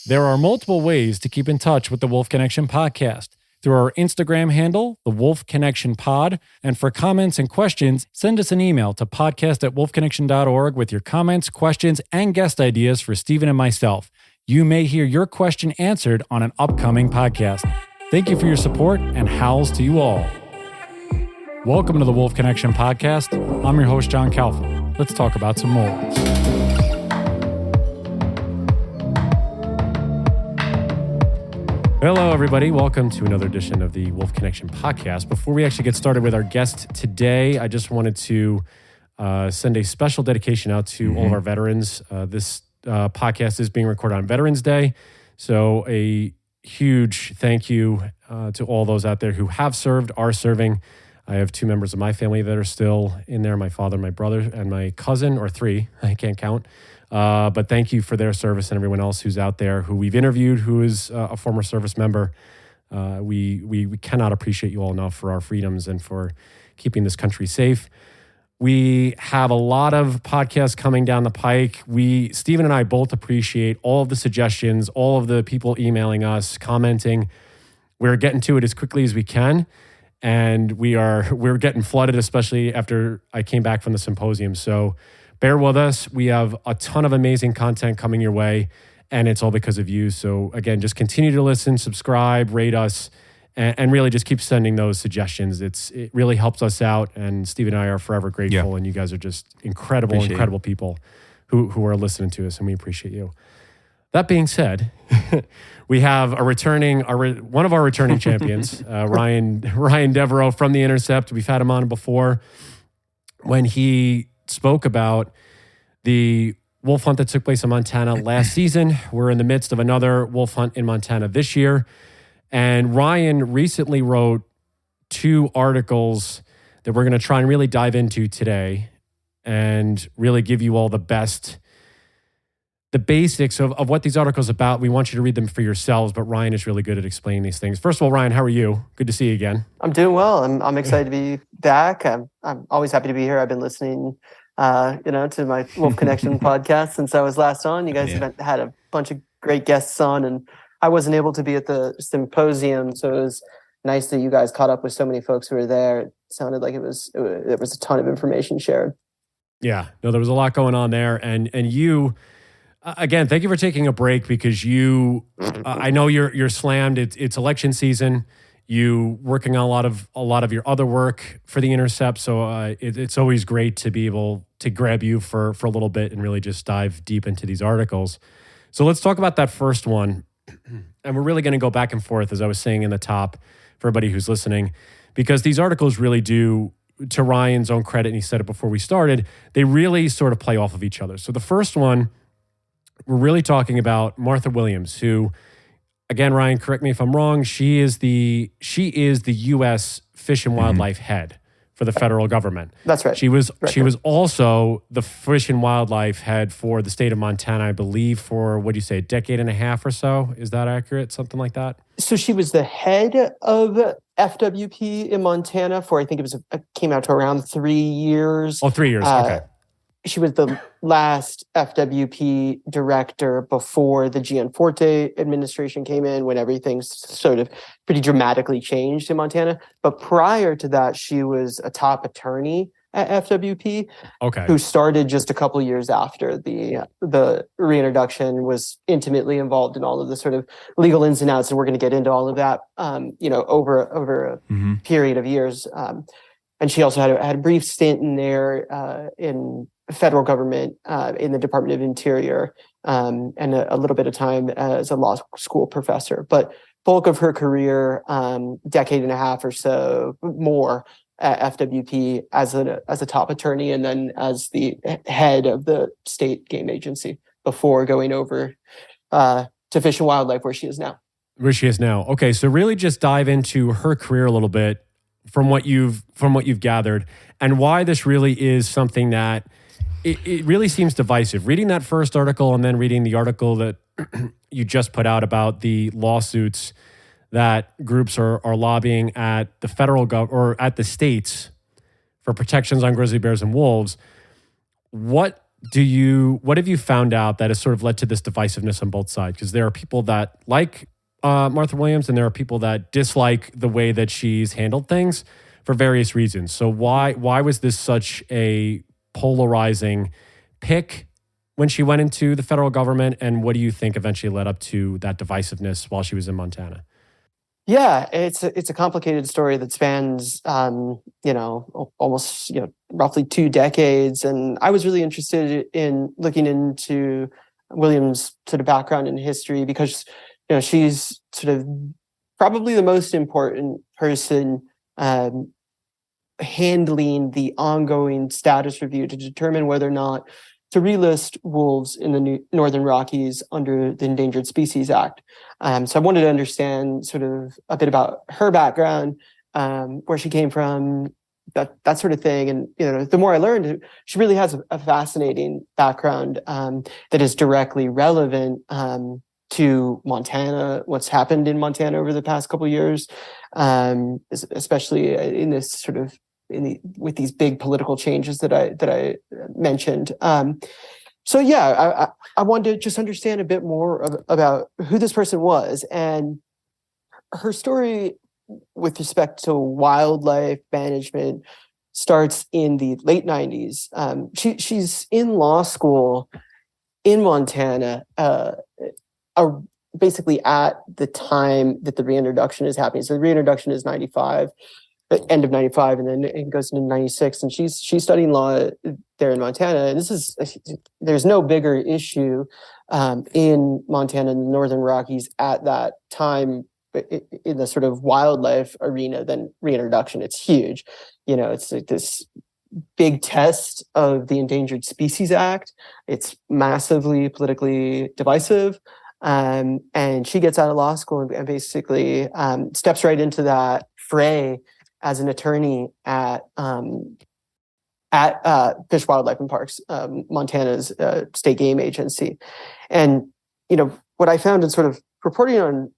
There are multiple ways to keep in touch with the Wolf Connection podcast. Through our Instagram handle, the Wolf Connection Pod, and for comments and questions, send us an email to podcast@wolfconnection.org with your comments, questions, and guest ideas for Stephen and myself. You may hear your question answered on an upcoming podcast. Thank you for your support, and howls to you all. Welcome to the Wolf Connection podcast. I'm your host, John Calfa. Let's talk about some wolves. Hello, everybody. Welcome to another edition of the Wolf Connection podcast. Before we actually get started with our guest today, I just wanted to send a special dedication out to all of our veterans. This podcast is being recorded on Veterans Day, so a huge thank you to all those out there who have served, are serving. I have two members of my family that are still in there, my father, my brother, and my cousin, or three, I can't count. But thank you for their service and everyone else who's out there, who we've interviewed, who is a former service member. We cannot appreciate you all enough for our freedoms and for keeping this country safe. We have a lot of podcasts coming down the pike. Stephen and I both appreciate all of the suggestions, all of the people emailing us, commenting. We're getting to it as quickly as we can. And we're getting flooded, especially after I came back from the symposium. So bear with us. We have a ton of amazing content coming your way, and it's all because of you. So again, just continue to listen, subscribe, rate us, and really just keep sending those suggestions. It really helps us out, and Steve and I are forever grateful, and you guys are just incredible people who are listening to us, and we appreciate you. That being said, we have one of our returning champions, Ryan Devereaux from the Intercept. We've had him on before when he spoke about the wolf hunt that took place in Montana last season. We're in the midst of another wolf hunt in Montana this year. And Ryan recently wrote two articles that we're going to try and really dive into today and really give you all the basics of what these articles are about. We want you to read them for yourselves, but Ryan is really good at explaining these things. First of all, Ryan, how are you? Good to see you again. I'm doing well. I'm excited to be back. I'm always happy to be here. I've been listening, to my Wolf Connection podcast since I was last on. You guys have had a bunch of great guests on, and I wasn't able to be at the symposium, so it was nice that you guys caught up with so many folks who were there. It sounded like it was a ton of information shared. Yeah, no, there was a lot going on there, and you. Again, thank you for taking a break because I know you're slammed. It's election season. You working on a lot of your other work for the Intercept. So it's always great to be able to grab you for a little bit and really just dive deep into these articles. So let's talk about that first one. And we're really going to go back and forth, as I was saying in the top, for everybody who's listening, because these articles really do, to Ryan's own credit, and he said it before we started, they really sort of play off of each other. So the first one, we're really talking about Martha Williams, who, again, Ryan, correct me if I'm wrong, she is the U.S. Fish and Wildlife head for the federal government. That's right. She was also the Fish and Wildlife head for the state of Montana, I believe, for, what do you say, a decade and a half or so? Is that accurate? Something like that? So she was the head of FWP in Montana for, I think it came out to around 3 years. Oh, 3 years. Okay. She was the last FWP director before the Gianforte administration came in, when everything sort of pretty dramatically changed in Montana. But prior to that, she was a top attorney at FWP, who started just a couple of years after the reintroduction, was intimately involved in all of the sort of legal ins and outs. And we're going to get into all of that, over a period of years. And she also had a brief stint in there in federal government, in the Department of Interior, and a little bit of time as a law school professor. But bulk of her career, decade and a half or so more at FWP as a top attorney, and then as the head of the state game agency before going over to Fish and Wildlife, where she is now. Okay, so really just dive into her career a little bit from what you've gathered, and why this really is something that it really seems divisive. Reading that first article and then reading the article that you just put out about the lawsuits that groups are lobbying at the federal or at the states for protections on grizzly bears and wolves. What what have you found out that has sort of led to this divisiveness on both sides? Because there are people that like Martha Williams, and there are people that dislike the way that she's handled things for various reasons. So why was this such a polarizing pick when she went into the federal government, and what do you think eventually led up to that divisiveness while she was in Montana? Yeah, it's a complicated story that spans, almost, roughly 2 decades. And I was really interested in looking into Williams' sort of background and history because, she's sort of probably the most important person handling the ongoing status review to determine whether or not to relist wolves in the Northern Rockies under the Endangered Species Act. So I wanted to understand sort of a bit about her background, where she came from, that sort of thing. And the more I learned, she really has a fascinating background that is directly relevant to Montana, what's happened in Montana over the past couple of years, especially in this sort of with these big political changes that I mentioned. So yeah, I wanted to just understand a bit more about who this person was and her story with respect to wildlife management starts in the late 90s. She's in law school in Montana, basically at the time that the reintroduction is happening. So the reintroduction is 95. End of 95, and then it goes into 96, and she's studying law there in Montana. And there's no bigger issue in Montana and the Northern Rockies at that time in the sort of wildlife arena than reintroduction. It's huge. It's like this big test of the Endangered Species Act. It's massively politically divisive. And she gets out of law school and basically steps right into that fray as an attorney at Fish, Wildlife, and Parks, Montana's state game agency. And, what I found in sort of reporting on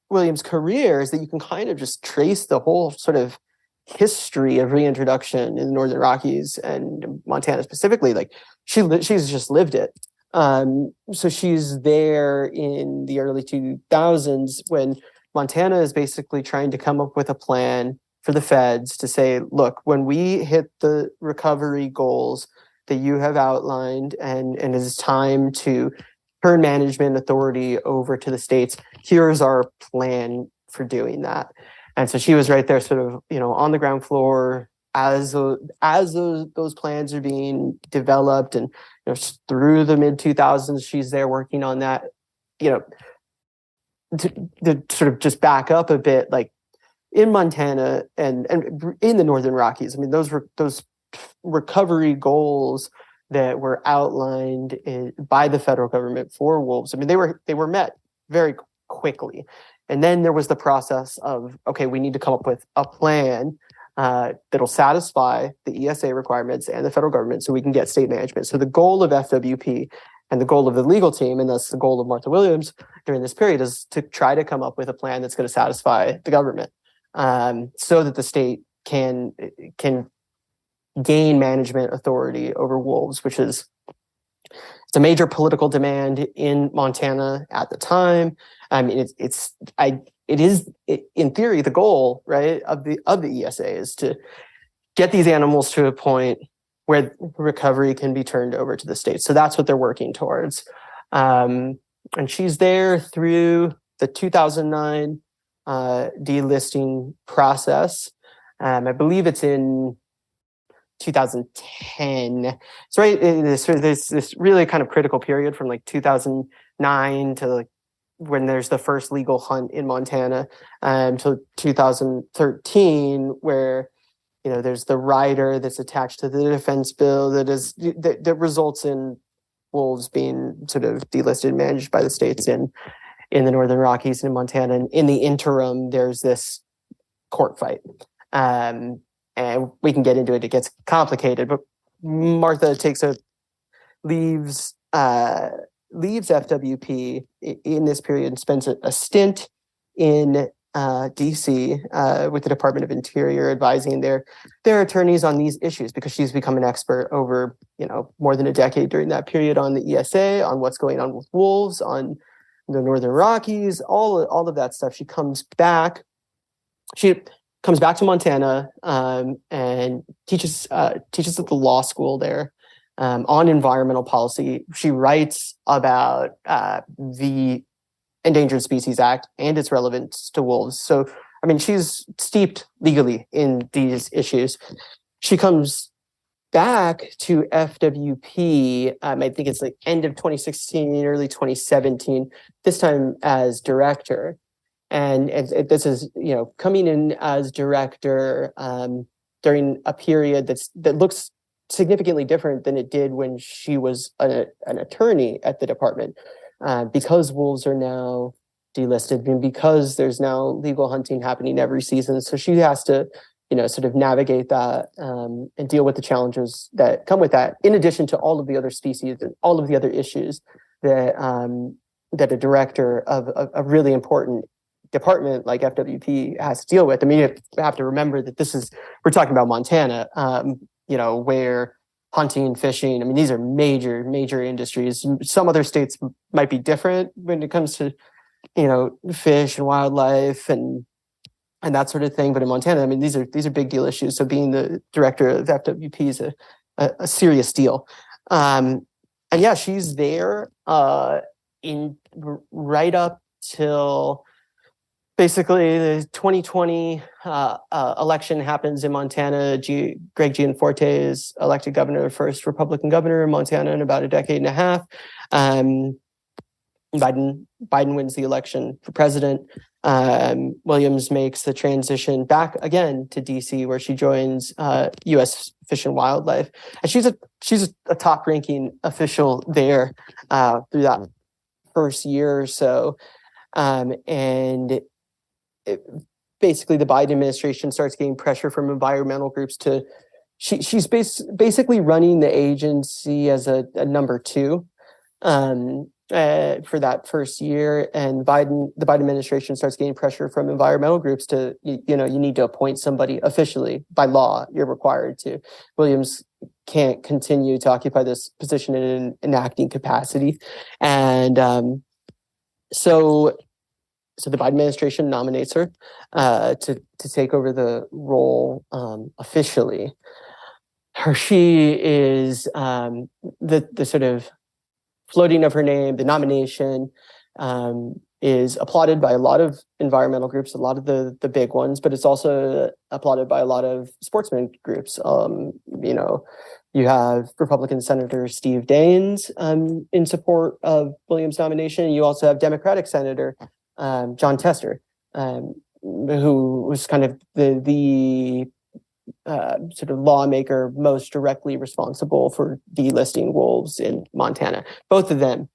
Williams' career is that you can kind of just trace the whole sort of history of reintroduction in the Northern Rockies and Montana specifically. Like she's just lived it. So she's there in the early 2000s when Montana is basically trying to come up with a plan for the feds to say, look, when we hit the recovery goals that you have outlined and it is time to turn management authority over to the states, here's our plan for doing that. And so she was right there sort of, on the ground floor as those plans are being developed. And through the mid-2000s, she's there working on that. To sort of just back up a bit, like in Montana and in the Northern Rockies, I mean, those recovery goals that were outlined by the federal government for wolves, I mean, they were met very quickly. And then there was the process of, okay, we need to come up with a plan that'll satisfy the ESA requirements and the federal government so we can get state management. So the goal of FWP and the goal of the legal team, and thus the goal of Martha Williams during this period, is to try to come up with a plan that's going to satisfy the government, so that the state can gain management authority over wolves, which is it's a major political demand in Montana at the time. I mean, it is in theory the goal, right, of the ESA is to get these animals to a point where recovery can be turned over to the states. So that's what they're working towards. And she's there through the 2009 delisting process. I believe it's in 2010. So right, there's this really kind of critical period from like 2009 to like when there's the first legal hunt in Montana, until 2013, where there's the rider that's attached to the defense bill that results in wolves being sort of delisted and managed by the states in the Northern Rockies and in Montana. And in the interim, there's this court fight. And we can get into it. It gets complicated, but Martha leaves FWP in this period and spends a stint in DC with the Department of Interior, advising their attorneys on these issues, because she's become an expert over more than a decade during that period on the ESA, on what's going on with wolves, on the Northern Rockies, all of that stuff. She comes back to Montana and teaches at the law school there on environmental policy. She writes about the Endangered Species Act and its relevance to wolves. So, I mean, she's steeped legally in these issues. She comes back to FWP, I think it's like end of 2016, early 2017, this time as director. And this is, coming in as director during a period that looks significantly different than it did when she was an attorney at the department. Because wolves are now delisted and because there's now legal hunting happening every season. So she has to, sort of navigate that and deal with the challenges that come with that, in addition to all of the other species and all of the other issues that a director of a really important department like FWP has to deal with. I mean, you have to remember that we're talking about Montana, where hunting, fishing, I mean, these are major, major industries. Some other states might be different when it comes to, fish and wildlife and that sort of thing. But in Montana, I mean, these are big deal issues. So being the director of FWP is a serious deal. And yeah, she's there in right up till basically the 2020 election happens in Montana. Greg Gianforte is elected governor, the first Republican governor in Montana in about a decade and a half. Biden wins the election for president. Williams makes the transition back again to DC, where she joins U.S. Fish and Wildlife, and she's a top-ranking official there through that first year or so. Basically, the Biden administration starts getting pressure from environmental groups she's basically running the agency as a number two for that first year. And the Biden administration starts getting pressure from environmental groups to, you need to appoint somebody officially by law. You're required to. Williams can't continue to occupy this position in an acting capacity. And so the Biden administration nominates her to take over the role officially. She is the sort of floating of her name. The nomination is applauded by a lot of environmental groups, a lot of the big ones, but it's also applauded by a lot of sportsman groups. You have Republican Senator Steve Daines in support of Williams' nomination. You also have Democratic Senator John Tester, who was kind of the sort of lawmaker most directly responsible for delisting wolves in Montana. Both of them,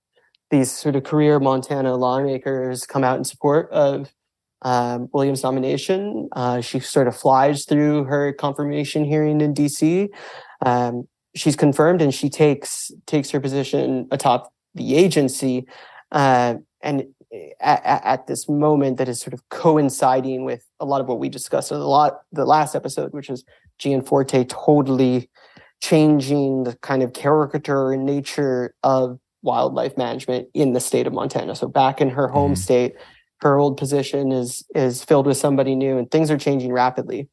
these sort of career Montana lawmakers, come out in support of Williams' nomination. She sort of flies through her confirmation hearing in DC. She's confirmed, and she takes her position atop the agency. And at this moment that is sort of coinciding with a lot of what we discussed in the last episode, which is Gianforte totally changing the kind of caricature and nature of wildlife management in the state of Montana. So back in her home state, her old position is filled with somebody new, and things are changing rapidly.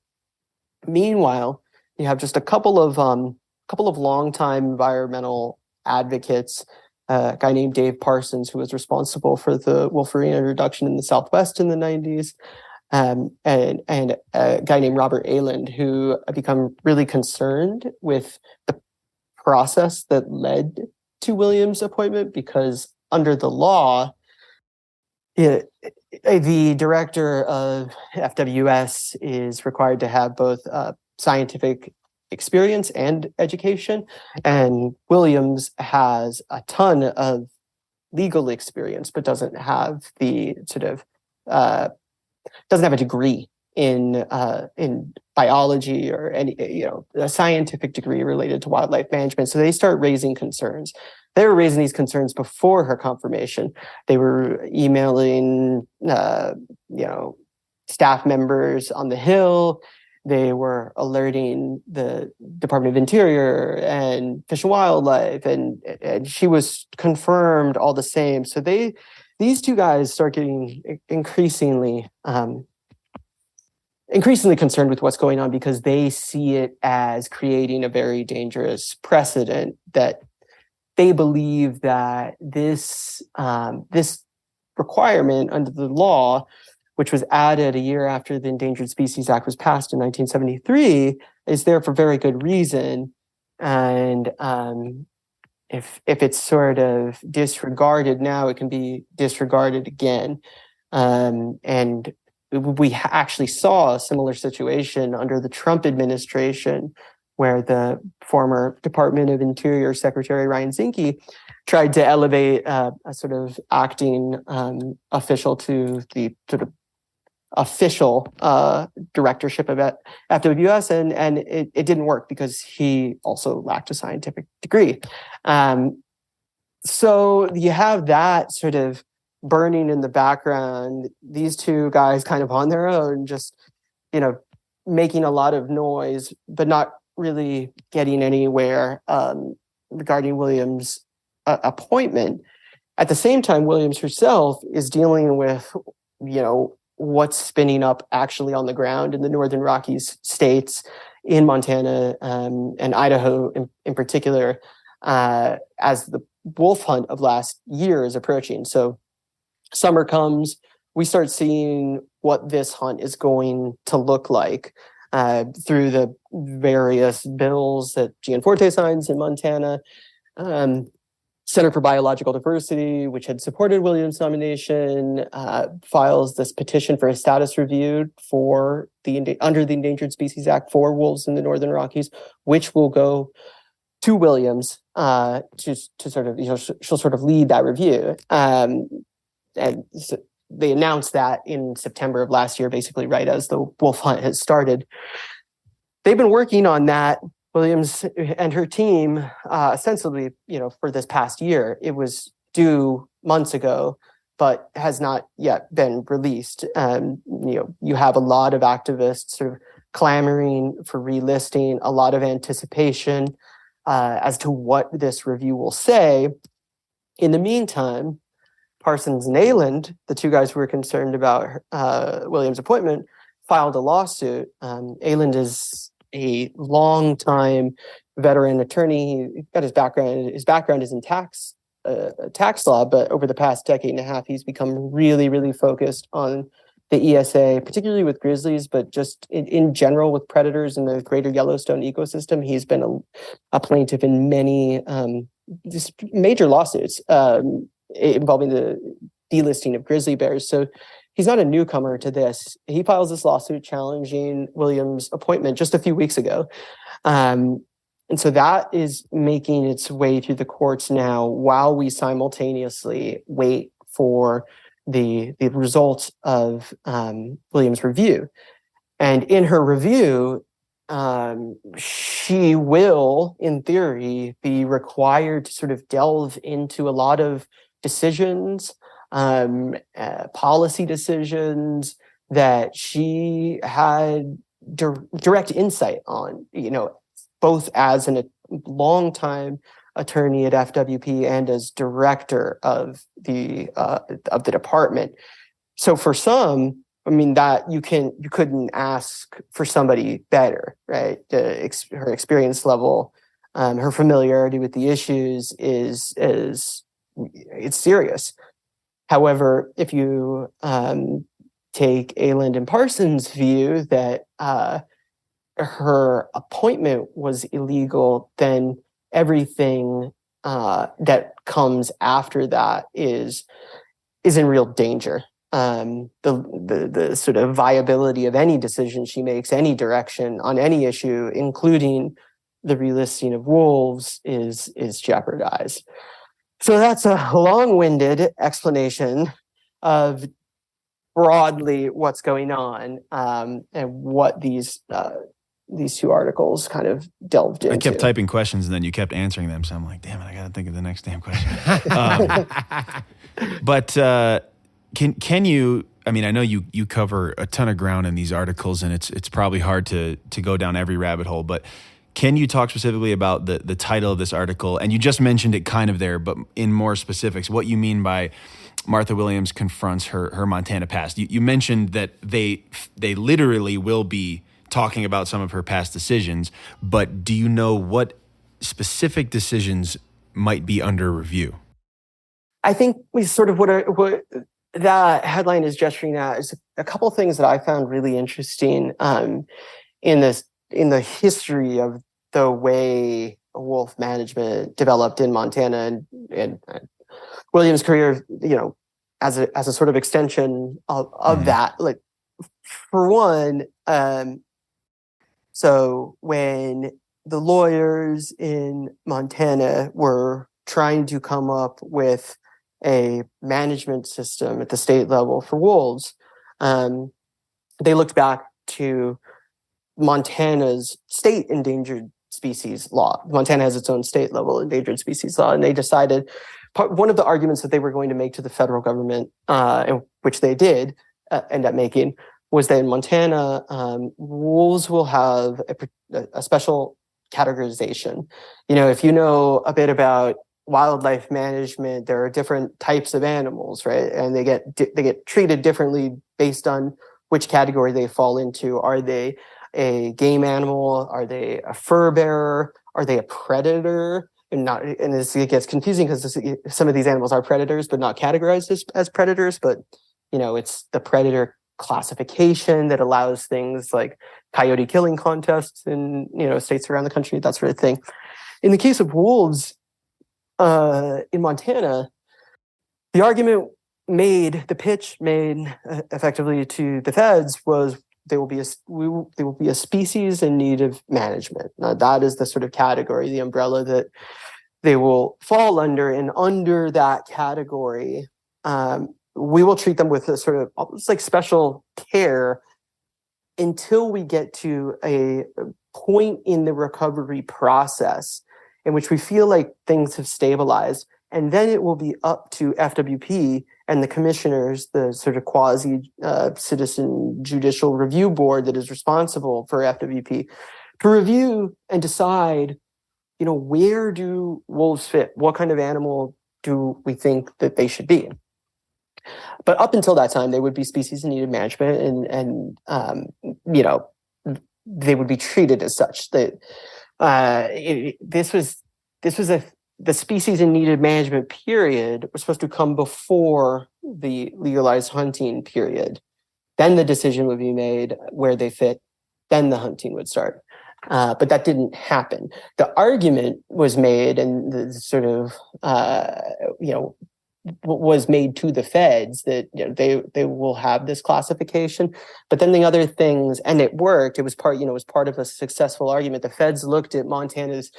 Meanwhile, you have just a couple of longtime environmental advocates. A guy named Dave Parsons, who was responsible for the wolf reintroduction in the Southwest in the 90s, and a guy named Robert Ayland, who become really concerned with the process that led to Williams' appointment, because under the law, the director of FWS is required to have both scientific experience and education, and Williams has a ton of legal experience, but doesn't have the sort of doesn't have a degree in biology or any a scientific degree related to wildlife management. So they start raising concerns. They were raising these concerns before her confirmation. They were emailing staff members on the Hill. They were alerting the Department of Interior and Fish and Wildlife, and she was confirmed all the same. So these two guys start getting increasingly concerned with what's going on, because they see it as creating a very dangerous precedent, that they believe that this requirement under the law, which was added a year after the Endangered Species Act was passed in 1973, is there for very good reason. And if it's sort of disregarded now, it can be disregarded again. And we actually saw a similar situation under the Trump administration, where the former Department of Interior Secretary Ryan Zinke tried to elevate a sort of acting official to the sort of official directorship of U.S. and it didn't work because he also lacked a scientific degree. So you have that sort of burning in the background, these two guys kind of on their own, just, making a lot of noise, but not really getting anywhere regarding Williams' appointment. At the same time, Williams herself is dealing with, what's spinning up actually on the ground in the Northern Rockies states, in Montana and Idaho in particular, as the wolf hunt of last year is approaching. So summer comes, we start seeing what this hunt is going to look like through the various bills that Gianforte signs in Montana. Center for Biological Diversity, which had supported Williams' nomination, files this petition for a status review for under the Endangered Species Act for wolves in the Northern Rockies, which will go to Williams to sort of, she'll sort of lead that review. And so they announced that in September of last year, basically right as the wolf hunt has started. They've been working on that, Williams and her team, ostensibly, for this past year. It was due months ago, but has not yet been released. You have a lot of activists sort of clamoring for relisting, a lot of anticipation as to what this review will say. In the meantime, Parsons and Ayland, the two guys who were concerned about Williams' appointment, filed a lawsuit. Ayland is a long-time veteran attorney. He got his background. His background is in tax law, but over the past decade and a half, he's become really, really focused on the ESA, particularly with grizzlies, but just in general with predators in the greater Yellowstone ecosystem. He's been a plaintiff in many just major lawsuits involving the delisting of grizzly bears. So he's not a newcomer to this. He files this lawsuit challenging Williams' appointment just a few weeks ago. And so that is making its way through the courts now, while we simultaneously wait for the results of Williams' review. And in her review, she will, in theory, be required to sort of delve into a lot of decisions, policy decisions that she had direct insight on, both as a longtime attorney at FWP and as director of the department. So for some, that you couldn't ask for somebody better, right? Her experience level, her familiarity with the issues is it's serious. However, if you take Ayland and Parsons' view that her appointment was illegal, then everything that comes after that is in real danger. The sort of viability of any decision she makes, any direction on any issue, including the relisting of wolves, is jeopardized. So that's a long-winded explanation of broadly what's going on and what these two articles kind of delved into. I kept typing questions and then you kept answering them. So I'm like, damn it, I got to think of the next damn question. But can you, I mean, I know you cover a ton of ground in these articles, and it's probably hard to go down every rabbit hole, but can you talk specifically about the title of this article? And you just mentioned it kind of there, but in more specifics, what you mean by Martha Williams confronts her Montana past. You mentioned that they literally will be talking about some of her past decisions, but do you know what specific decisions might be under review? I think we sort of what that headline is gesturing at is a couple things that I found really interesting in the history of the way wolf management developed in Montana and Williams' career, as a sort of extension of that. Like, for one, so when the lawyers in Montana were trying to come up with a management system at the state level for wolves, they looked back to Montana's state endangered species law. Montana has its own state level endangered species law, and they decided one of the arguments that they were going to make to the federal government, and which they did end up making, was that in Montana, wolves will have a special categorization. If you know a bit about wildlife management, there are different types of animals, right? And they get treated differently based on which category they fall into. Are they a game animal? Are they a fur bearer? Are they a predator? And this gets confusing because some of these animals are predators, but not categorized as predators. But it's the predator classification that allows things like coyote killing contests in states around the country, that sort of thing. In the case of wolves in Montana, the pitch made effectively to the feds was they will be a species in need of management. Now, that is the sort of category, the umbrella that they will fall under, and under that category, we will treat them with a sort of almost like special care until we get to a point in the recovery process in which we feel like things have stabilized. And then it will be up to FWP and the commissioners, the sort of quasi citizen judicial review board that is responsible for FWP, to review and decide, where do wolves fit? What kind of animal do we think that they should be? But up until that time, they would be species in need of management, and they would be treated as such. The species in need of management period was supposed to come before the legalized hunting period. Then the decision would be made where they fit. Then the hunting would start. But that didn't happen. The argument was made, and the sort of was made to the feds that they will have this classification. But then the other things, and it worked. It was part of a successful argument. The feds looked at Montana's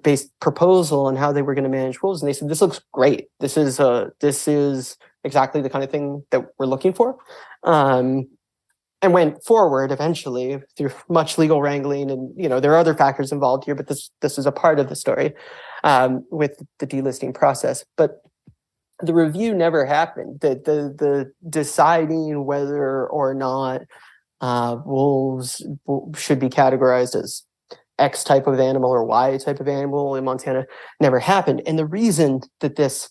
based proposal and how they were going to manage wolves, and they said, "This looks great. This is exactly the kind of thing that we're looking for." And went forward eventually through much legal wrangling, and there are other factors involved here, but this is a part of the story with the delisting process. But the review never happened. The deciding whether or not wolves should be categorized as X type of animal or Y type of animal in Montana never happened. And the reason that this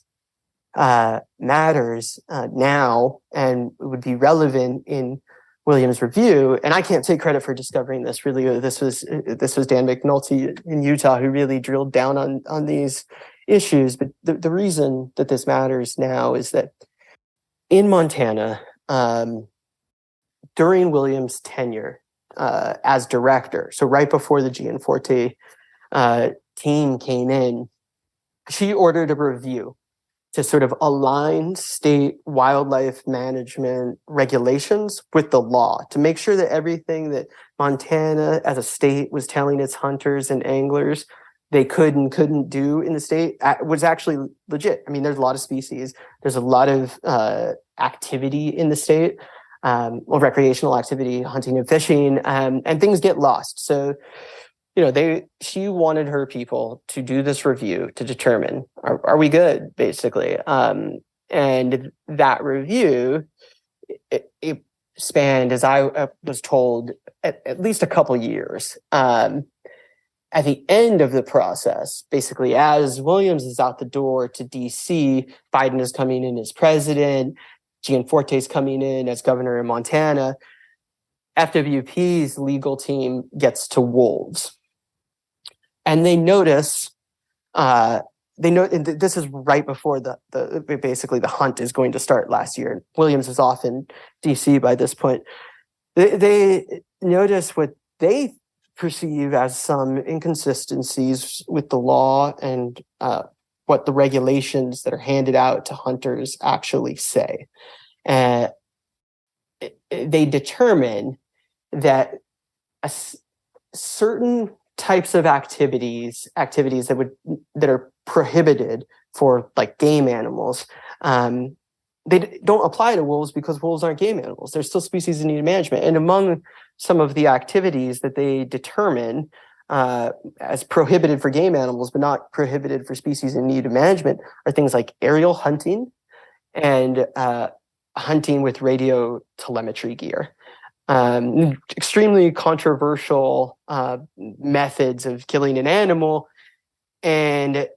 matters now and would be relevant in Williams' review, and I can't take credit for discovering this. Really, this was Dan McNulty in Utah who really drilled down on these issues. But the reason that this matters now is that in Montana, during Williams' tenure as director, so right before the Gianforte team came in, she ordered a review to sort of align state wildlife management regulations with the law, to make sure that everything that Montana as a state was telling its hunters and anglers they could and couldn't do in the state was actually legit. I mean, there's a lot of species. There's a lot of activity in the state, recreational activity, hunting and fishing, and things get lost. So, she wanted her people to do this review to determine, are we good, basically? And that review it spanned, as I was told, at least a couple years. At the end of the process, basically, as Williams is out the door to D.C., Biden is coming in as president, Gianforte is coming in as governor in Montana. FWP's legal team gets to wolves, and they notice. And this is right before basically the hunt is going to start last year. Williams is off in D.C. by this point. They notice what they perceive as some inconsistencies with the law and what the regulations that are handed out to hunters actually say. They determine that certain types of activities that are prohibited for like game animals, they don't apply to wolves because wolves aren't game animals. They're still species in need of management. And among some of the activities that they determine as prohibited for game animals, but not prohibited for species in need of management, are things like aerial hunting and hunting with radio telemetry gear. Extremely controversial methods of killing an animal. And,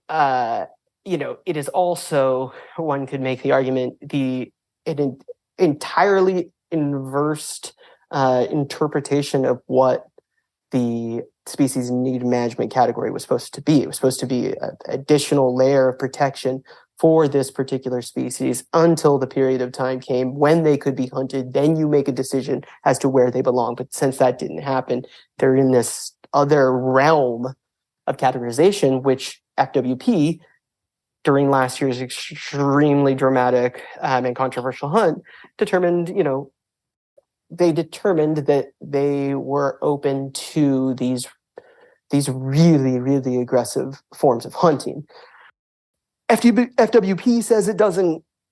it is also, one could make the argument, an entirely inversed interpretation of what the species in need of management category was supposed to be. It was supposed to be an additional layer of protection for this particular species until the period of time came when they could be hunted. Then you make a decision as to where they belong. But since that didn't happen, they're in this other realm of categorization, which FWP, during last year's extremely dramatic and controversial hunt, determined that they were open to these really, really aggressive forms of hunting. FWP says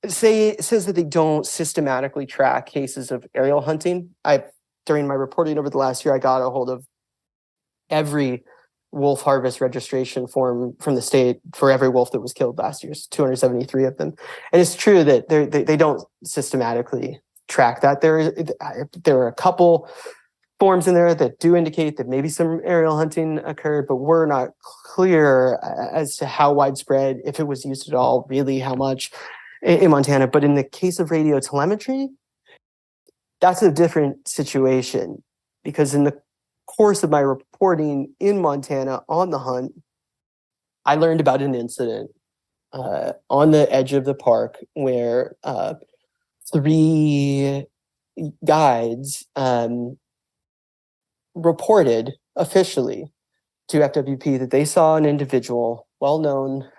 says that they don't systematically track cases of aerial hunting. During my reporting over the last year, I got a hold of every wolf harvest registration form from the state for every wolf that was killed last year. 273 of them. And it's true that they don't systematically track that. There are a couple forms in there that do indicate that maybe some aerial hunting occurred, but we're not clear as to how widespread, if it was used at all, really how much in Montana. But in the case of radio telemetry, that's a different situation, because in the course of my reporting in Montana on the hunt, I learned about an incident on the edge of the park where 3 guides reported officially to FWP that they saw an individual, well-known,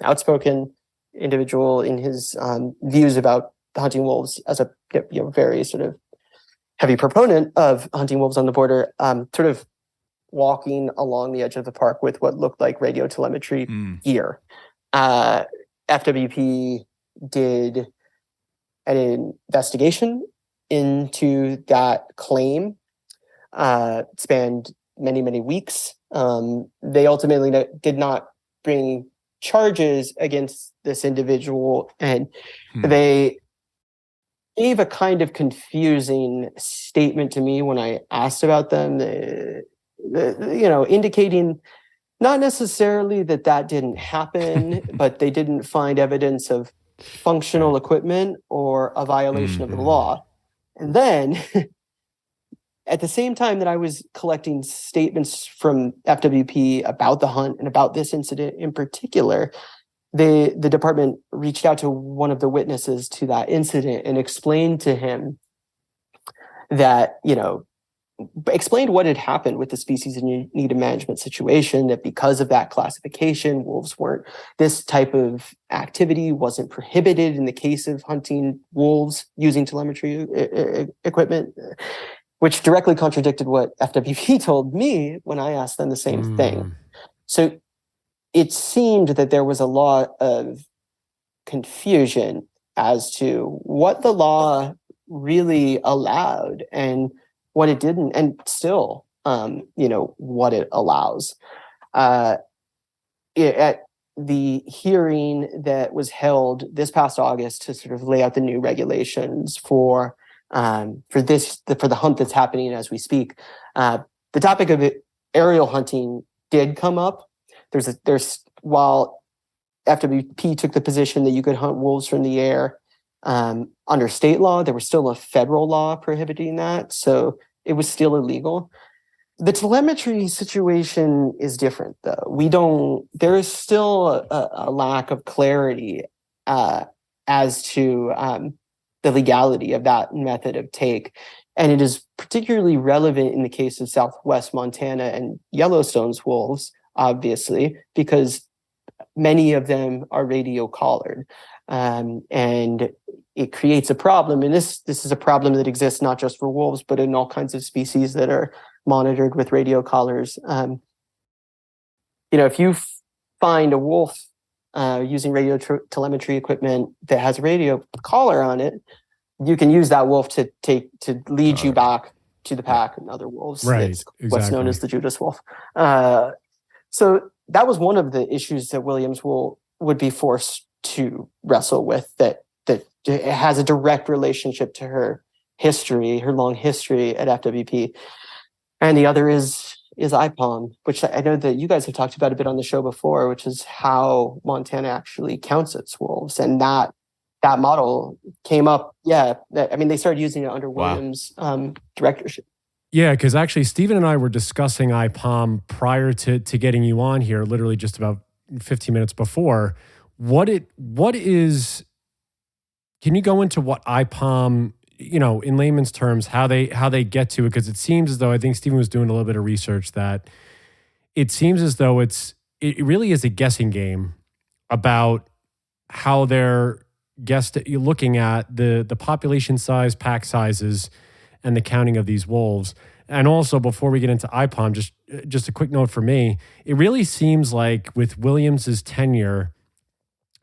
outspoken individual in his views about hunting wolves as a very sort of heavy proponent of hunting wolves on the border, sort of walking along the edge of the park with what looked like radio telemetry gear. FWP did an investigation into that claim. Spanned many, many weeks. They ultimately did not bring charges against this individual, and they gave a kind of confusing statement to me when I asked about them, indicating not necessarily that didn't happen, but they didn't find evidence of functional equipment or a violation of the law. And then at the same time that I was collecting statements from FWP about the hunt and about this incident in particular, the department reached out to one of the witnesses to that incident and explained to him that, explained what had happened with the species in need of management situation, that because of that classification, wolves weren't, this type of activity wasn't prohibited in the case of hunting wolves using telemetry equipment, which directly contradicted what FWP told me when I asked them the same thing. So it seemed that there was a lot of confusion as to what the law really allowed and what it didn't, and still, what it allows. At the hearing that was held this past August to sort of lay out the new regulations for for the hunt that's happening as we speak. The topic of aerial hunting did come up. While FWP took the position that you could hunt wolves from the air under state law, there was still a federal law prohibiting that, so it was still illegal. The telemetry situation is different, though. There is still a lack of clarity as to the legality of that method of take. And it is particularly relevant in the case of Southwest Montana and Yellowstone's wolves, obviously, because many of them are radio collared. And it creates a problem. And this is a problem that exists not just for wolves, but in all kinds of species that are monitored with radio collars. If you find a wolf using radio telemetry equipment that has a radio collar on it, you can use that wolf to lead you back to the pack and other wolves. Right, it's exactly. What's known as the Judas wolf. So that was one of the issues that Williams would be forced to wrestle with, that it has a direct relationship to her long history at FWP. And the other is IPOM, which I know that you guys have talked about a bit on the show before, which is how Montana actually counts its wolves. And that model came up. Yeah. They started using it under Williams' directorship. Yeah, because actually Stephen and I were discussing IPOM prior to getting you on here, literally just about 15 minutes before. Can you go into what IPOM, in layman's terms, how they get to it? Because it seems as though, I think Stephen was doing a little bit of research, that it seems as though it really is a guessing game about how they're looking at the population size, pack sizes, and the counting of these wolves. And also, before we get into IPOM, just a quick note for me, it really seems like with Williams's tenure,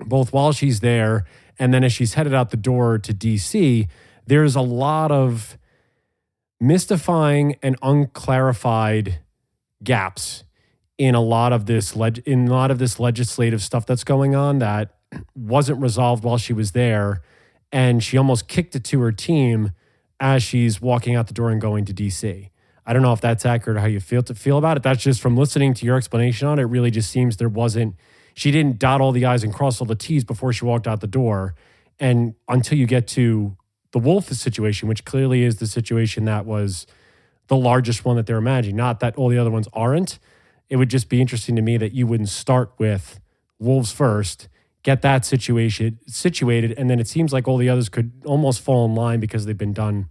both while she's there and then as she's headed out the door to DC, there's a lot of mystifying and unclarified gaps in a lot of this legislative stuff that's going on that wasn't resolved while she was there, and she almost kicked it to her team as she's walking out the door and going to DC. I don't know if that's accurate or how you feel about it. That's just from listening to your explanation on it. It really just seems she didn't dot all the I's and cross all the T's before she walked out the door. And until you get to the wolf situation, which clearly is the situation that was the largest one that they're imagining, not that all the other ones aren't. It would just be interesting to me that you wouldn't start with wolves first, get that situation situated, and then it seems like all the others could almost fall in line because they've been done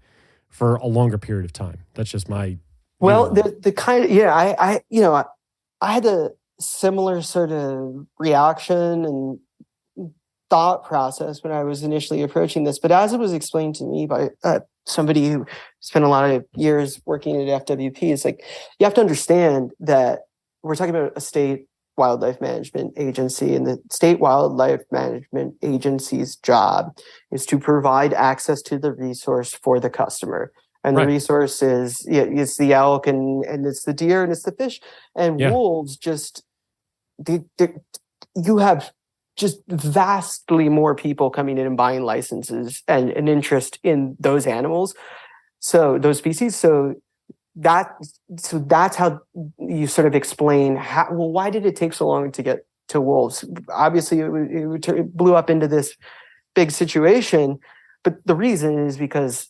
for a longer period of time. That's just my I had a similar sort of reaction and thought process when I was initially approaching this, but as it was explained to me by somebody who spent a lot of years working at FWP, it's like you have to understand that we're talking about a state wildlife management agency, and the state wildlife management agency's job is to provide access to the resource for the customer. And the resource is, it's the elk and it's the deer and it's the fish. And wolves you have just vastly more people coming in and buying licenses and an interest in those animals. So those species. So that's how you sort of explain why did it take so long to get to wolves? Obviously, it blew up into this big situation, but the reason is because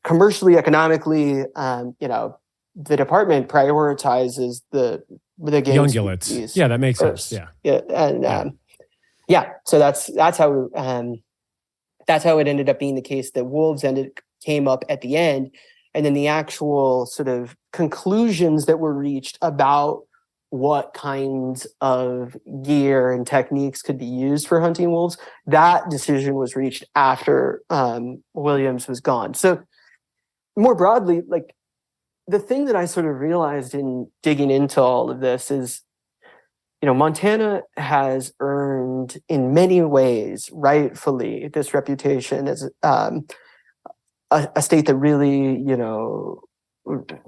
commercially, economically, the department prioritizes the game ungulates. Yeah, that makes first. sense. Yeah, and so that's how it ended up being the case that wolves came up at the end. And then the actual sort of conclusions that were reached about what kinds of gear and techniques could be used for hunting wolves, that decision was reached after Williams was gone. So more broadly, like the thing that I sort of realized in digging into all of this is, Montana has earned in many ways, rightfully, this reputation as a state that really,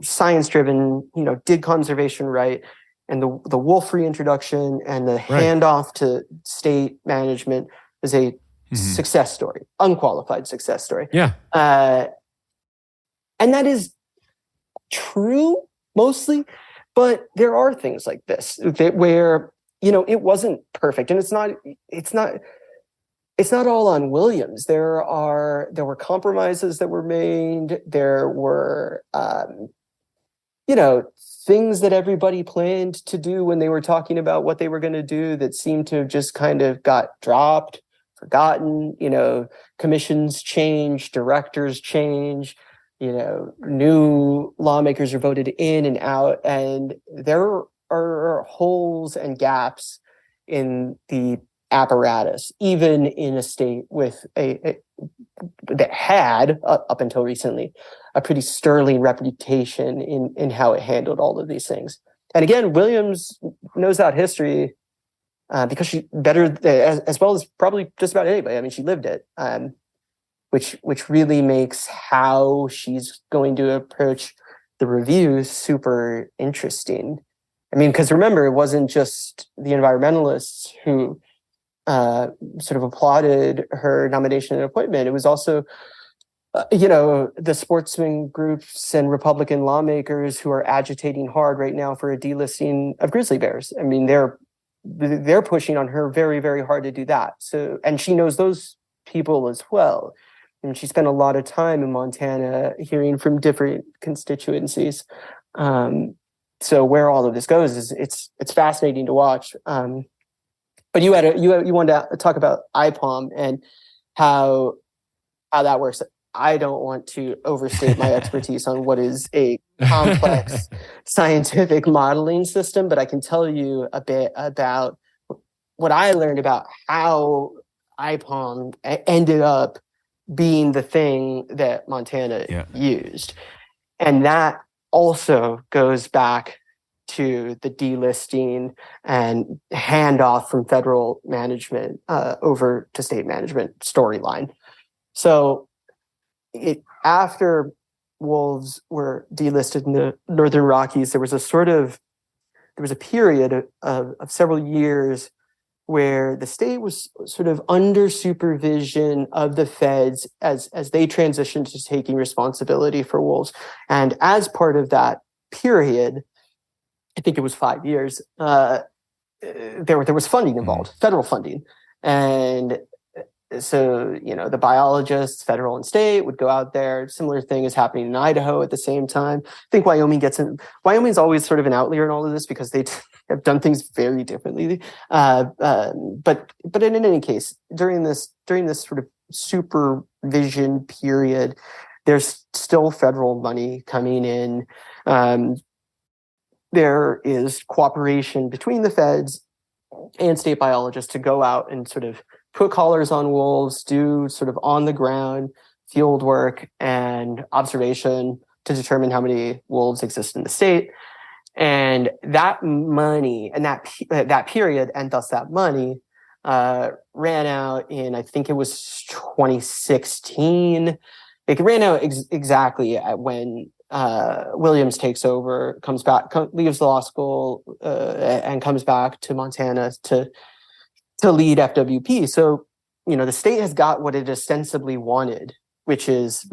science-driven, did conservation right, and the wolf reintroduction and the handoff to state management is a success story, unqualified success story. Yeah. And that is true mostly, but there are things like this where, it wasn't perfect, and it's not all on Williams. There were compromises that were made. There were, things that everybody planned to do when they were talking about what they were going to do that seemed to have just kind of got dropped, forgotten. Commissions change, directors change, new lawmakers are voted in and out, and there are holes and gaps in the apparatus, even in a state with that had, up until recently, a pretty sterling reputation in how it handled all of these things. And again, Williams knows that history because she better as well as probably just about anybody. I mean, she lived it, which really makes how she's going to approach the review super interesting. I mean, because remember, it wasn't just the environmentalists who sort of applauded her nomination and appointment. It was also, the sportsman groups and Republican lawmakers who are agitating hard right now for a delisting of grizzly bears. I mean, they're pushing on her very, very hard to do that. So, and she knows those people as well. And she spent a lot of time in Montana hearing from different constituencies. So where all of this goes is it's fascinating to watch. But you wanted to talk about IPOM and how that works. I don't want to overstate my expertise on what is a complex scientific modeling system, but I can tell you a bit about what I learned about how IPOM ended up being the thing that Montana used. And that also goes back to the delisting and handoff from federal management over to state management storyline. So after wolves were delisted in the Northern Rockies, there was a period of several years where the state was sort of under supervision of the feds as they transitioned to taking responsibility for wolves. And as part of that period, I think it was 5 years, there was funding involved, federal funding. And so, the biologists, federal and state, would go out there. Similar thing is happening in Idaho at the same time. I think Wyoming's always sort of an outlier in all of this because they have done things very differently. But in any case, during this sort of supervision period, there's still federal money coming in. There is cooperation between the feds and state biologists to go out and sort of put collars on wolves, do sort of on the ground field work and observation to determine how many wolves exist in the state. And that money and that period, and thus that money, ran out in, I think it was 2016. It ran out exactly at when Williams takes over, comes back, leaves the law school, and comes back to Montana to lead FWP. So, the state has got what it ostensibly wanted, which is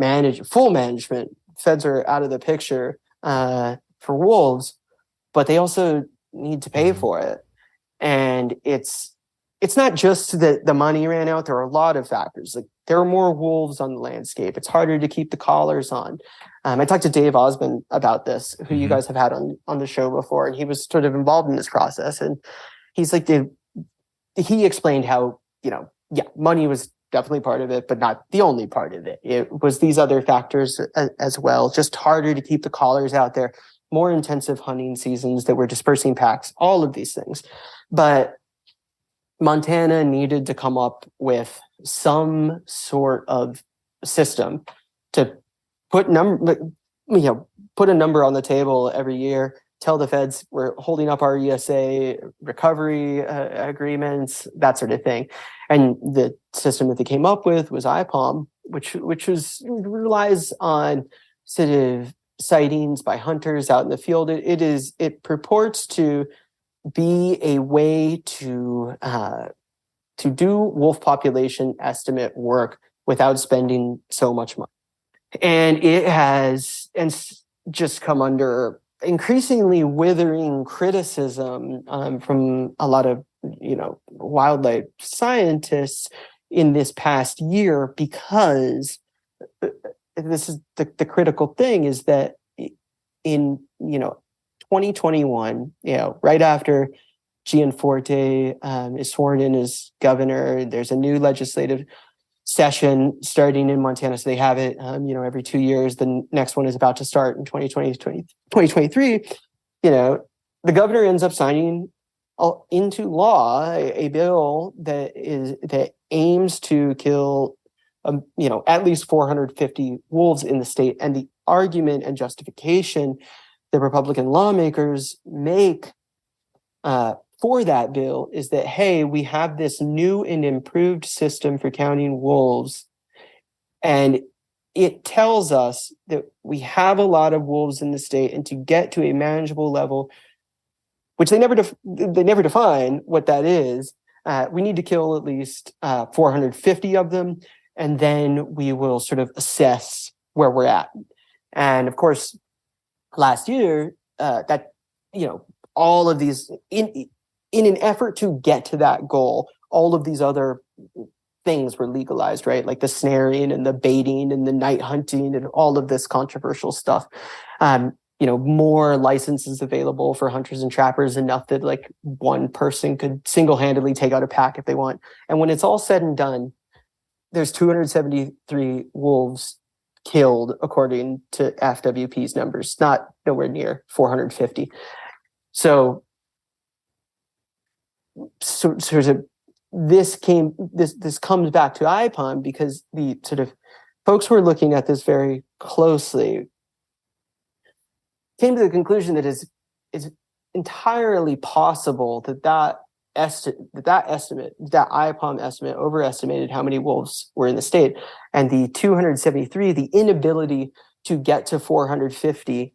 full management. Feds are out of the picture for wolves, but they also need to pay for it. And it's not just that the money ran out. There are a lot of factors. Like, there are more wolves on the landscape. It's harder to keep the collars on. I talked to Dave Osmond about this, who you guys have had on the show before, and he was sort of involved in this process. And he's like, he explained how, money was definitely part of it, but not the only part of it. It was these other factors as well, just harder to keep the collars out there, more intensive hunting seasons that were dispersing packs, all of these things. But Montana needed to come up with some sort of system to put a number on the table every year, tell the feds we're holding up our ESA recovery agreements, that sort of thing. And the system that they came up with was IPOM, which relies on sort of sightings by hunters out in the field. It purports to be a way to to do wolf population estimate work without spending so much money. And it has just come under increasingly withering criticism from a lot of wildlife scientists in this past year, because this is the critical thing, is that in 2021, right after Gianforte is sworn in as governor, there's a new legislative session starting in Montana. So they have it, every 2 years. The next one is about to start in 2023. The governor ends up signing into law a bill that aims to kill, at least 450 wolves in the state. And the argument and justification that Republican lawmakers make for that bill is that, hey, we have this new and improved system for counting wolves, and it tells us that we have a lot of wolves in the state, and to get to a manageable level, which they never define what that is, we need to kill at least 450 of them, and then we will sort of assess where we're at. And of course, last year, all of these in an effort to get to that goal, all of these other things were legalized, right? Like the snaring and the baiting and the night hunting and all of this controversial stuff. More licenses available for hunters and trappers, enough that like one person could single-handedly take out a pack if they want. And when it's all said and done, there's 273 wolves killed according to FWP's numbers, not nowhere near 450. So this comes back to IPOM, because the sort of folks who are looking at this very closely came to the conclusion that it's entirely possible that IPOM estimate overestimated how many wolves were in the state, and the 273, the inability to get to 450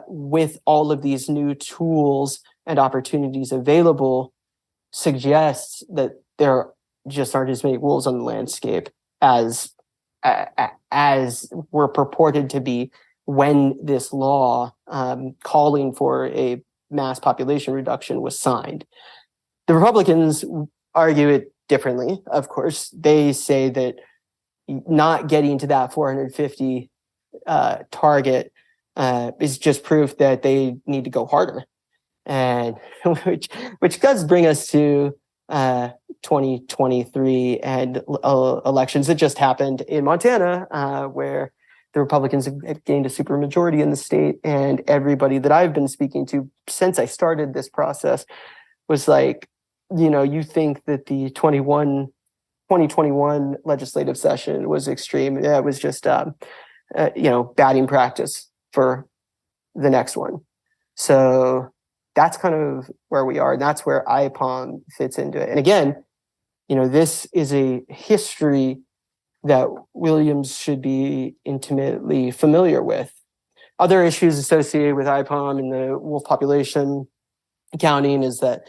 with all of these new tools and opportunities available, suggests that there just aren't as many wolves on the landscape as were purported to be when this law calling for a mass population reduction was signed. The Republicans argue it differently, of course. They say that not getting to that 450 target is just proof that they need to go harder. And which does bring us to 2023 and elections that just happened in Montana, where the Republicans have gained a supermajority in the state. And everybody that I've been speaking to since I started this process was like, you think that the 2021 legislative session was extreme. Yeah, it was just, batting practice for the next one. So that's kind of where we are. And that's where IPOM fits into it. And again, this is a history that Williams should be intimately familiar with. Other issues associated with IPOM and the wolf population counting is that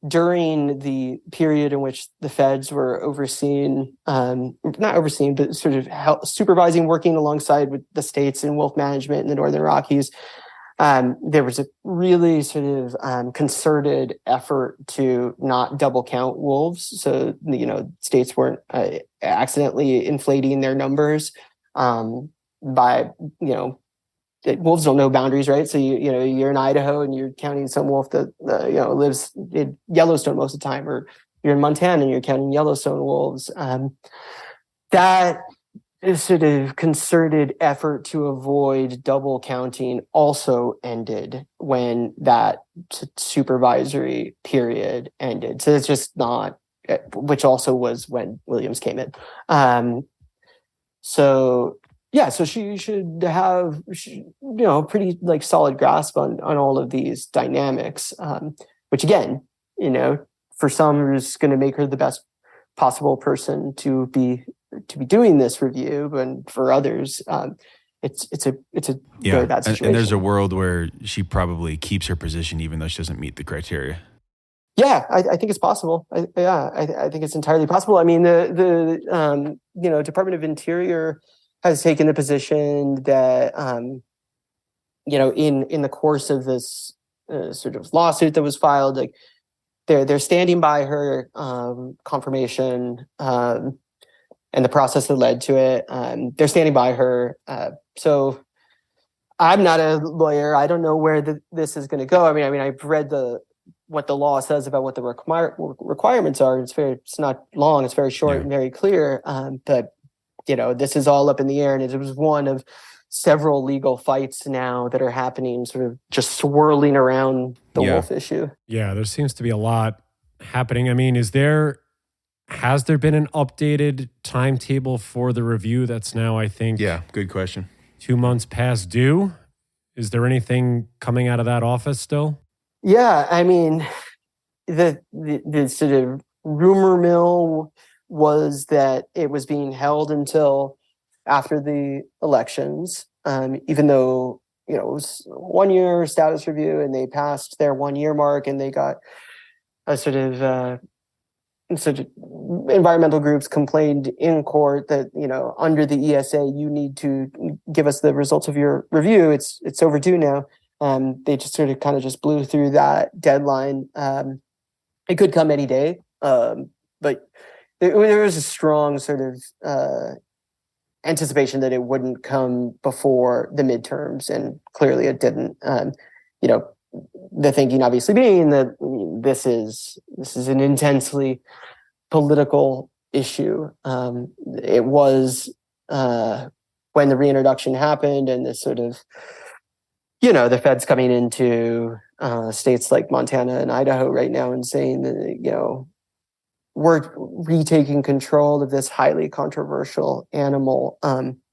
during the period in which the feds were not overseeing, but sort of supervising, working alongside with the states in wolf management in the Northern Rockies, there was a really sort of concerted effort to not double count wolves. So, states weren't accidentally inflating their numbers by, wolves don't know boundaries, right? So you're in Idaho and you're counting some wolf that lives in Yellowstone most of the time, or you're in Montana and you're counting Yellowstone wolves. That sort of concerted effort to avoid double counting also ended when that supervisory period ended. So it's just not, which also was when Williams came in. So she should have, pretty like solid grasp on all of these dynamics, which again, for some is going to make her the best possible person to be doing this review, and for others, it's a very bad situation. And there's a world where she probably keeps her position even though she doesn't meet the criteria. Yeah, I think it's possible. I think it's entirely possible. I mean, the Department of Interior has taken the position that in the course of this sort of lawsuit that was filed, like they're standing by her confirmation and the process that led to it. They're standing by her. So I'm not a lawyer. I don't know where this is going to go. I mean, I've read what the law says about what the requirements are. It's not long. It's very short and very clear. But this is all up in the air, and it was one of several legal fights now that are happening, sort of just swirling around the wolf issue. Yeah, there seems to be a lot happening. I mean, has there been an updated timetable for the review that's now, I think... Yeah, good question. 2 months past due? Is there anything coming out of that office still? Yeah, I mean, the sort of rumor mill was that it was being held until after the elections, even though it was 1 year status review and they passed their 1 year mark and they got a sort of environmental groups complained in court that under the ESA you need to give us the results of your review. It's overdue now. They just sort of kind of just blew through that deadline. It could come any day, but there was a strong sort of anticipation that it wouldn't come before the midterms, and clearly it didn't. The thinking obviously being that this is an intensely political issue. It was when the reintroduction happened, and this sort of the feds coming into states like Montana and Idaho right now and saying that we're retaking control of this highly controversial animal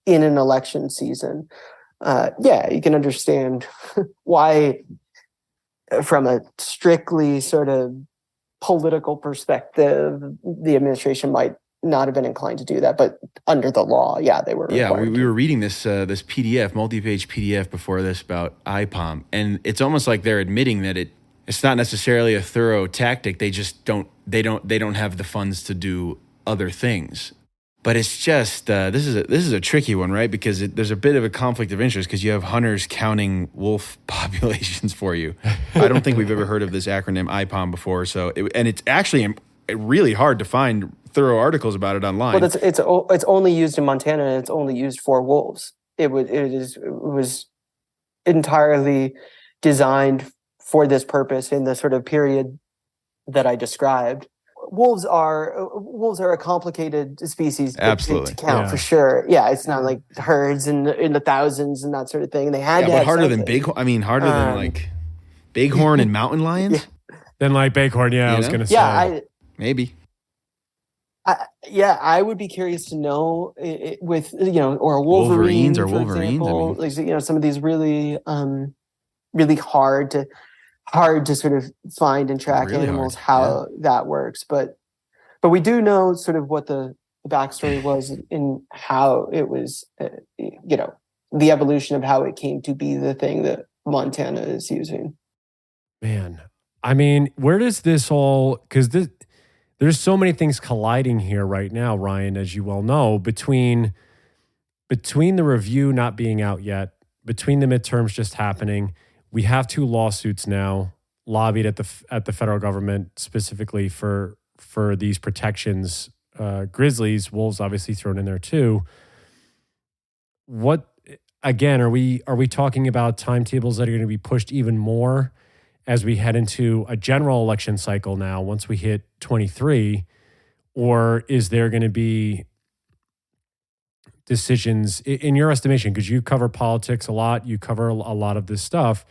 in an election season. You can understand why, from a strictly sort of political perspective, the administration might not have been inclined to do that, but under the law, they were. Yeah, we were reading this PDF, multi-page PDF before this about IPOM, and it's almost like they're admitting that it's not necessarily a thorough tactic. They just don't have the funds to do other things. But it's just this is a tricky one, right? Because there's a bit of a conflict of interest because you have hunters counting wolf populations for you. I don't think we've ever heard of this acronym IPOM before. And it's actually really hard to find thorough articles about it online. Well, it's only used in Montana, and it's only used for wolves. It was entirely designed for this purpose in the sort of period that I described. Wolves are a complicated species to count for sure. Yeah, it's not like herds in the thousands and that sort of thing. And they had to but have harder something. than than like bighorn and mountain lions. Than like bighorn. Yeah, I was going to say maybe. I would be curious to know with or a Wolverines or for Wolverines. Example, like some of these really really hard to sort of find and track really animals, how that works. But we do know sort of what the backstory was in how it was, the evolution of how it came to be the thing that Montana is using. Man, I mean, where does this all, because there's so many things colliding here right now, Ryan, as you well know, between the review not being out yet, between the midterms just happening. We have 2 lawsuits now lobbied at the federal government specifically for these protections. Grizzlies, wolves obviously thrown in there too. What again are we talking about timetables that are going to be pushed even more as we head into a general election cycle now once we hit 23, or is there going to be decisions in your estimation, because you cover politics a lot, you cover a lot of this stuff,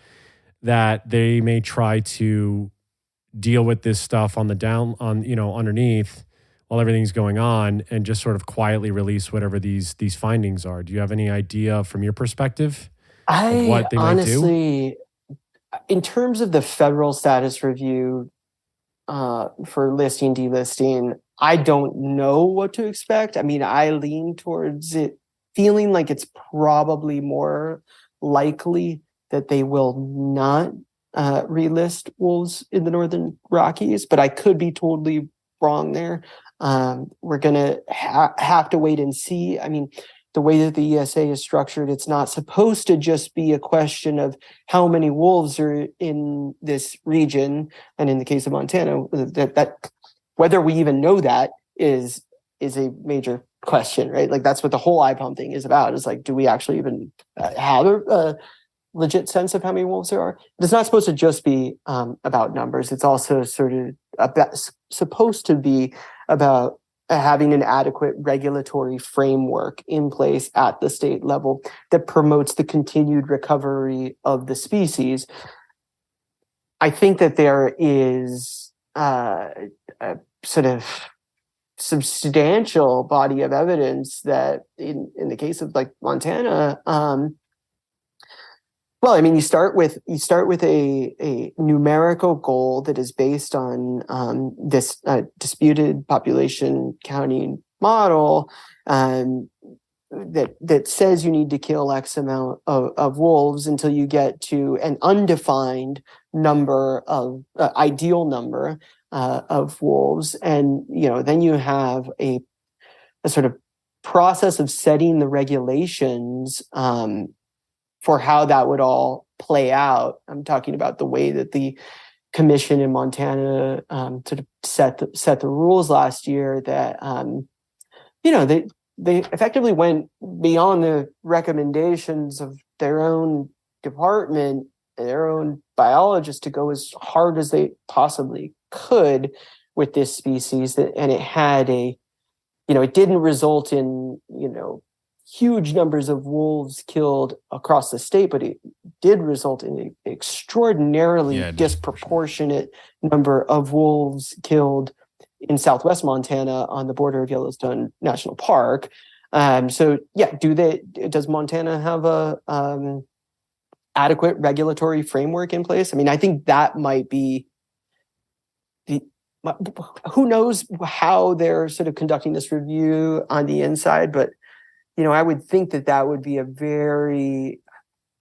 that they may try to deal with this stuff on the underneath while everything's going on and just sort of quietly release whatever these findings are? Do you have any idea from your perspective of what they honestly, might do? In terms of the federal status review for listing, delisting, I don't know what to expect. I mean, I lean towards it feeling like it's probably more likely that they will not relist wolves in the Northern Rockies, but I could be totally wrong there. We're going to have to wait and see. I mean, the way that the ESA is structured, it's not supposed to just be a question of how many wolves are in this region. And in the case of Montana, that whether we even know that is a major question, right? Like that's what the whole IPOM thing is about. Is like, do we actually even have a legit sense of how many wolves there are? It's not supposed to just be about numbers. It's also sort of supposed to be about having an adequate regulatory framework in place at the state level that promotes the continued recovery of the species. I think that there is a sort of substantial body of evidence that in the case of like Montana, well, I mean, you start with a numerical goal that is based on this disputed population counting model that says you need to kill X amount of wolves until you get to an undefined number of ideal number of wolves, and then you have a sort of process of setting the regulations for how that would all play out. I'm talking about the way that the commission in Montana sort of set the rules last year. That they effectively went beyond the recommendations of their own department, their own biologists, to go as hard as they possibly could with this species. And it had it didn't result in huge numbers of wolves killed across the state, but it did result in an extraordinarily disproportionate number of wolves killed in southwest Montana on the border of Yellowstone National Park. Does Montana have a adequate regulatory framework in place? I mean, I think that might be who knows how they're sort of conducting this review on the inside, but I would think that would be a very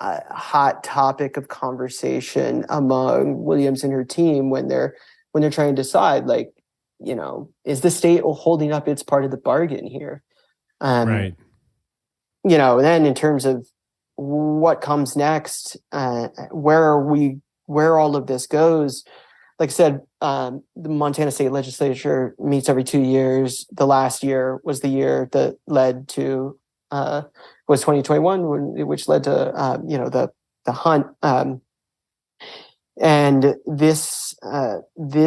hot topic of conversation among Williams and her team when they're trying to decide, like, is the state holding up its part of the bargain here? Right. Then in terms of what comes next, where all of this goes, like I said, the Montana State Legislature meets every 2 years. The last year was the year that led to was 2021, which led to the hunt. And this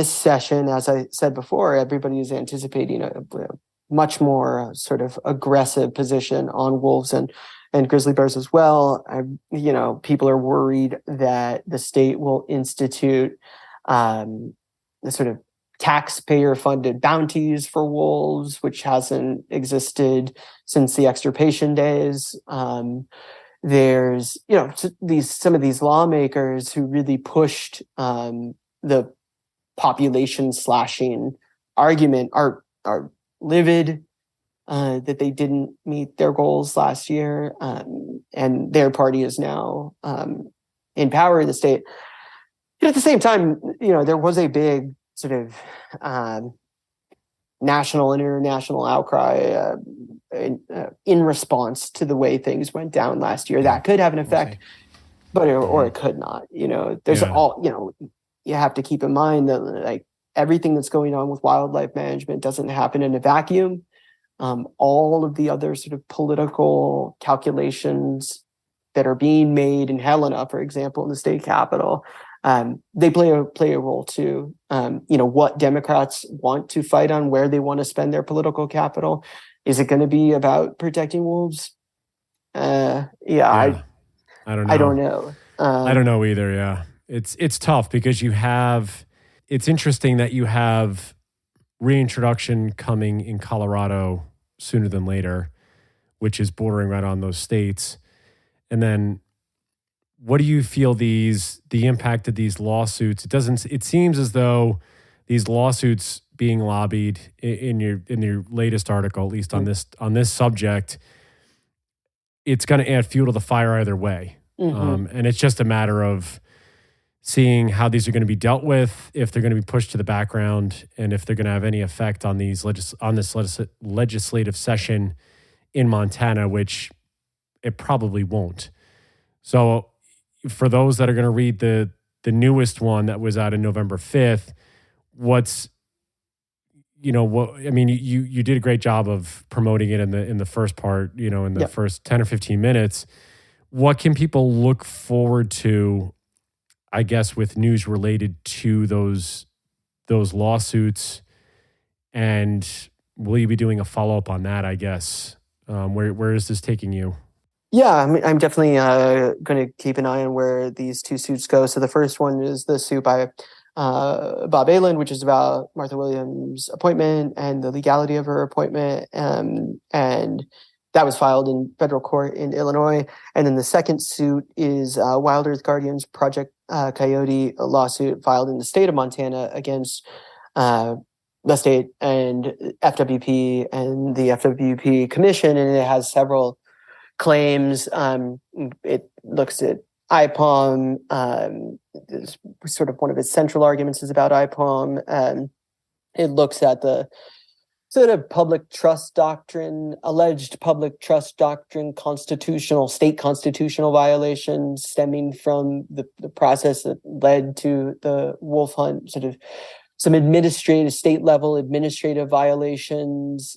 session, as I said before, everybody is anticipating a much more sort of aggressive position on wolves and grizzly bears as well. People are worried that the state will institute the sort of taxpayer-funded bounties for wolves, which hasn't existed since the extirpation days. There's some of these lawmakers who really pushed the population slashing argument are livid that they didn't meet their goals last year, and their party is now in power in the state. At the same time, there was a big sort of national and international outcry in response to the way things went down last year. That could have an effect, but or it could not. There's you have to keep in mind that like everything that's going on with wildlife management doesn't happen in a vacuum. All of the other sort of political calculations that are being made in Helena, for example, in the state capitol, they play a role too. What Democrats want to fight on, where they want to spend their political capital. Is it going to be about protecting wolves? I don't know. I don't know. I don't know either. Yeah, it's tough because it's interesting that you have reintroduction coming in Colorado sooner than later, which is bordering right on those states. And then what do you feel the impact of these lawsuits? It seems as though these lawsuits being lobbied in your latest article, at least on this subject, it's going to add fuel to the fire either way. Mm-hmm. And it's just a matter of seeing how these are going to be dealt with, if they're going to be pushed to the background, and if they're going to have any effect on this legislative session in Montana, which it probably won't. So for those that are going to read the newest one that was out on November 5th, you did a great job of promoting it in the first part, in the first 10 or 15 minutes. What can people look forward to, I guess, with news related to those lawsuits? And will you be doing a follow-up on that, I guess? Where is this taking you? Yeah, I'm definitely going to keep an eye on where these two suits go. So the first one is the suit by Bob Ayland, which is about Martha Williams' appointment and the legality of her appointment. And that was filed in federal court in Illinois. And then the second suit is Wild Earth Guardians Project Coyote, a lawsuit filed in the state of Montana against the state and FWP and the FWP Commission. And it has several claims. It looks at IPOM. Sort of one of its central arguments is about IPOM. It looks at the sort of public trust doctrine, alleged public trust doctrine, state constitutional violations stemming from the process that led to the wolf hunt, sort of some state level administrative violations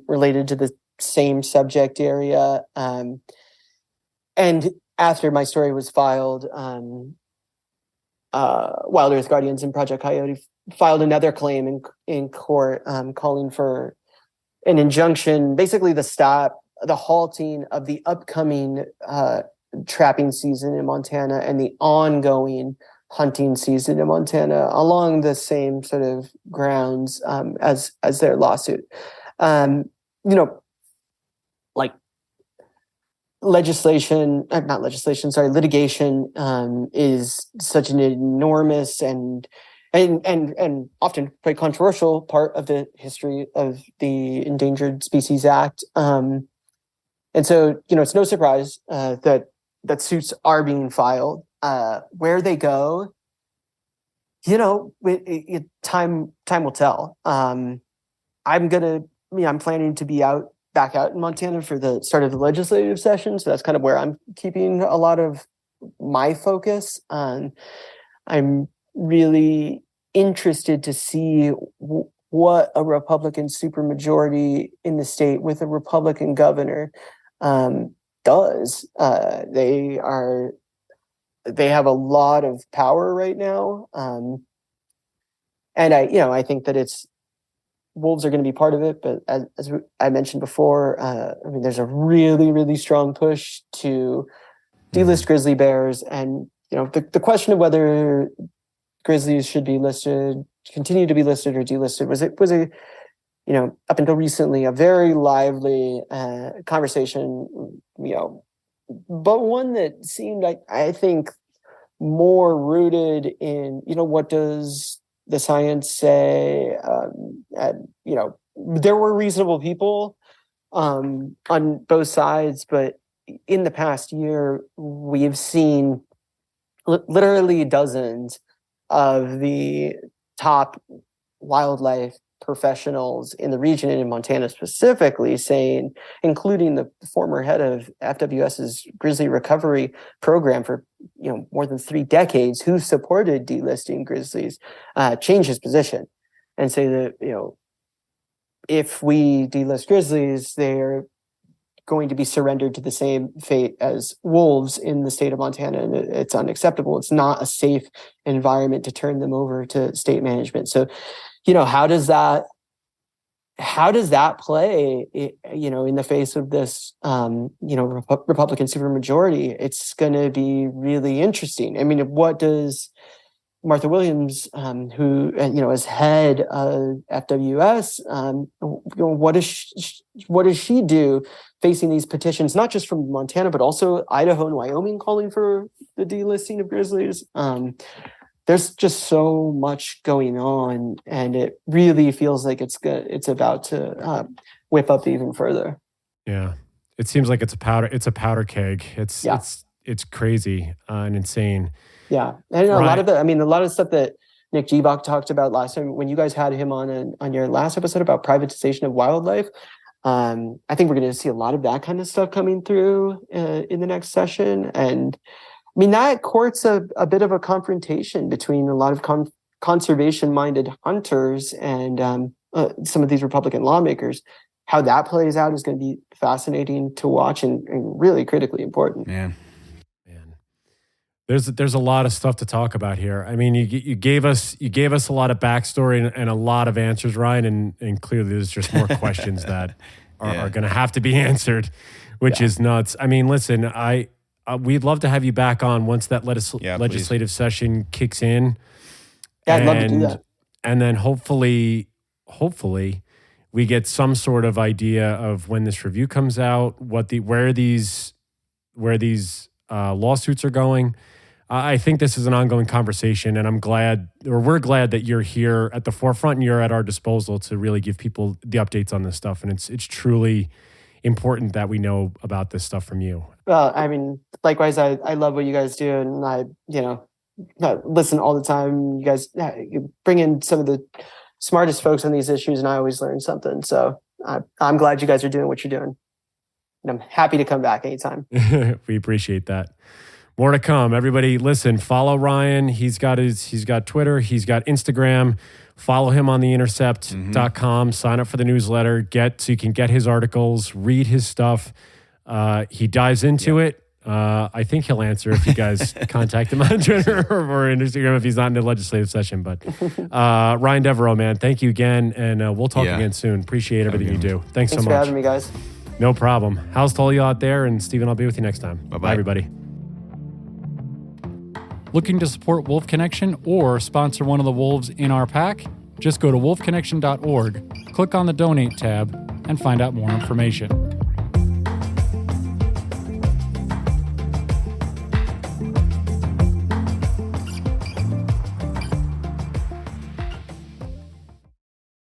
related to the same subject area. And after my story was filed, Wild Earth Guardians and Project Coyote filed another claim in court, calling for an injunction, basically the halting of the upcoming trapping season in Montana and the ongoing hunting season in Montana along the same sort of grounds as their lawsuit. Litigation is such an enormous and often quite controversial part of the history of the Endangered Species Act. And so, it's no surprise that suits are being filed. Where they go, time will tell. I'm planning to be back out in Montana for the start of the legislative session. So that's kind of where I'm keeping a lot of my focus. I'm really interested to see what a Republican supermajority in the state with a Republican governor does. They have a lot of power right now. And I think that wolves are going to be part of it, but as I mentioned before, there's a really, really strong push to delist grizzly bears, and the question of whether grizzlies should be continue to be listed or delisted was up until recently a very lively conversation, but one that seemed like, I think, more rooted in what does the science say, and there were reasonable people on both sides, but in the past year, we've seen literally dozens of the top wildlife professionals in the region and in Montana specifically saying, including the former head of FWS's grizzly recovery program for more than 3 decades, who supported delisting grizzlies, change his position and say that if we delist grizzlies, they're going to be surrendered to the same fate as wolves in the state of Montana, and it's unacceptable. It's not a safe environment to turn them over to state management. So, how does that play, in the face of this, Republican supermajority? It's going to be really interesting. I mean, what does Martha Williams, who, as head of FWS, what does she do facing these petitions, not just from Montana, but also Idaho and Wyoming calling for the delisting of grizzlies? There's just so much going on, and it really feels like it's about to whip up even further. Yeah, it seems like it's a powder keg. It's it's crazy and insane. Yeah, and a lot of the stuff that Nick Gbok talked about last time when you guys had him on your last episode about privatization of wildlife. I think we're going to see a lot of that kind of stuff coming through in the next session. And I mean, that courts a bit of a confrontation between a lot of conservation-minded hunters and some of these Republican lawmakers. How that plays out is going to be fascinating to watch and really critically important. Man. There's a lot of stuff to talk about here. I mean, you gave us a lot of backstory and a lot of answers, Ryan, and clearly there's just more questions that are going to have to be answered, which is nuts. I mean, listen, we'd love to have you back on once that legislative session kicks in. Yeah, I'd love to do that. And then hopefully we get some sort of idea of when this review comes out, where these lawsuits are going. I think this is an ongoing conversation, and we're glad that you're here at the forefront and you're at our disposal to really give people the updates on this stuff. And it's truly important that we know about this stuff from you. Well, I mean, likewise, I love what you guys do, and I listen all the time. You guys you bring in some of the smartest folks on these issues, and I always learn something. So I'm glad you guys are doing what you're doing. And I'm happy to come back anytime. We appreciate that. More to come. Everybody, listen, follow Ryan. He's got Twitter. He's got Instagram. Follow him on the intercept.com. Sign up for the newsletter. So you can get his articles, read his stuff. He dives into it. I think he'll answer if you guys contact him on Twitter or Instagram if he's not in the legislative session. But Ryan Devereaux, man, thank you again. And we'll talk again soon. Appreciate everything you do. Thanks so much. Thanks for having me, guys. No problem. How's to all you out there? And Stephen, I'll be with you next time. Bye-bye. Bye, everybody. Looking to support Wolf Connection or sponsor one of the wolves in our pack? Just go to wolfconnection.org, click on the Donate tab, and find out more information.